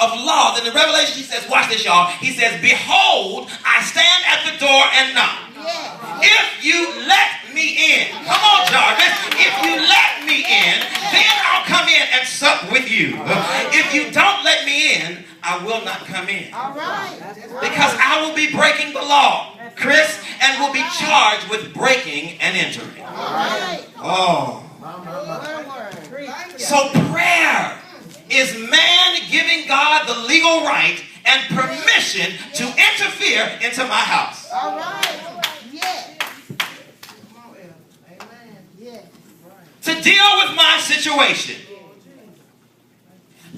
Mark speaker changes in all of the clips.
Speaker 1: of law. Then in Revelation he says, watch this y'all, he says, behold, I stand at the door and knock. If you let me in, come on Jarvis, if you let me in, then I'll come in and sup with you. If you don't let me in, I will not come in.
Speaker 2: All right.
Speaker 1: Because I will be breaking the law, Chris, and will be charged with breaking and entering.
Speaker 2: All right.
Speaker 1: Oh. So prayer is man giving God the legal right and permission to interfere into my house.
Speaker 2: All right. Yeah.
Speaker 1: To deal with my situation.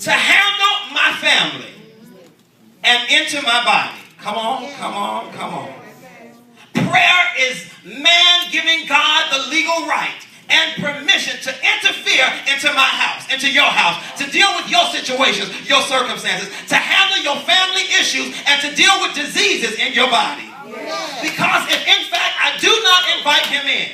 Speaker 1: To handle my family. And into my body. Come on, come on, come on. Prayer is man giving God the legal right and permission to interfere into my house, into your house, to deal with your situations, your circumstances, to handle your family issues, and to deal with diseases in your body. Because if in fact I do not invite him in,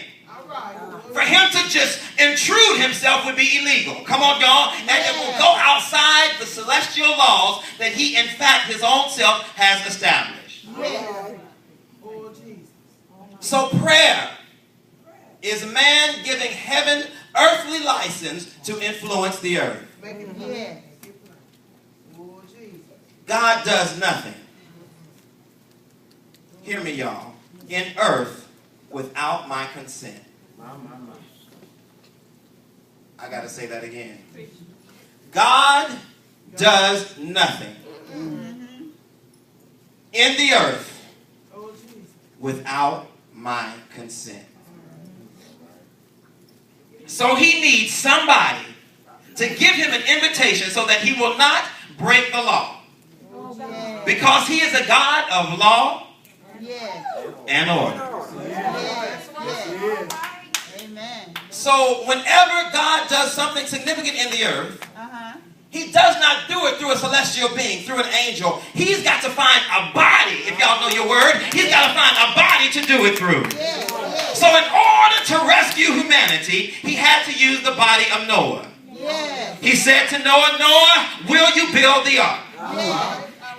Speaker 1: for him to just intrude himself would be illegal. Come on, y'all. And it will go outside the celestial laws that he, in fact, his own self has established. So prayer is man giving heaven earthly license to influence the earth. God does nothing. Hear me, y'all. In earth without my consent. I got to say that again. God does nothing in the earth without my consent. So he needs somebody to give him an invitation so that he will not break the law. Because he is a God of law and order. So whenever God does something significant in the earth, he does not do it through a celestial being, through an angel. He's got to find a body, if y'all know your word. He's got to find a body to do it through. So in order to rescue humanity, he had to use the body of Noah. He said to Noah, Noah, will you build the ark?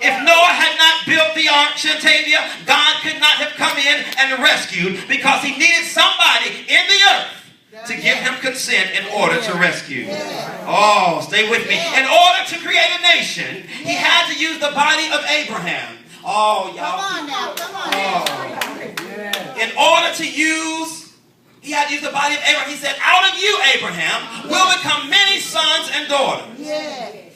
Speaker 1: If Noah had not built the ark, Shantavia, God could not have come in and rescued because he needed somebody in the earth to give him consent in order to rescue. Oh, stay with me. In order to create a nation, he had to use the body of Abraham. Oh, y'all.
Speaker 2: Come on now, come on now.
Speaker 1: In order to use, he had to use the body of Abraham. He said, out of you, Abraham, will become many sons and daughters.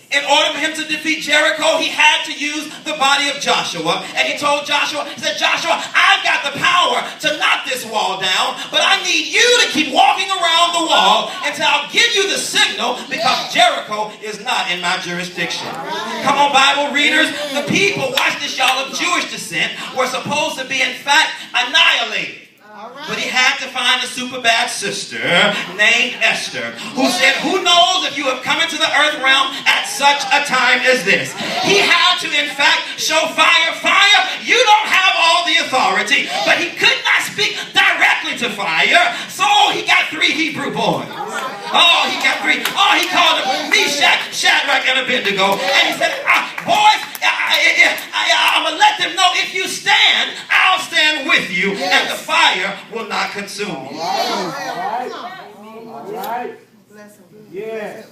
Speaker 1: In order for him to defeat Jericho, he had to use the body of Joshua. And he told Joshua, he said, Joshua, I've got the power to knock this wall down, but I need you to keep walking around the wall until I'll give you the signal because Jericho is not in my jurisdiction. Come on, Bible readers. The people, watch this, y'all, of Jewish descent were supposed to be, in fact, annihilated. But he had to find a super bad sister named Esther who said, who knows if you have come into the earth realm at such a time as this. He had to, in fact, show fire. Fire, you don't have all the authority. But he could not speak directly to fire. So he got 3 Hebrew boys. Oh, he got 3. Oh, he called them Meshach, Shadrach, and Abednego. And he said, boys, I'm going to let them know if you stand, I'll stand with you. And the fire will not consume you.
Speaker 3: All right. All right. Yeah.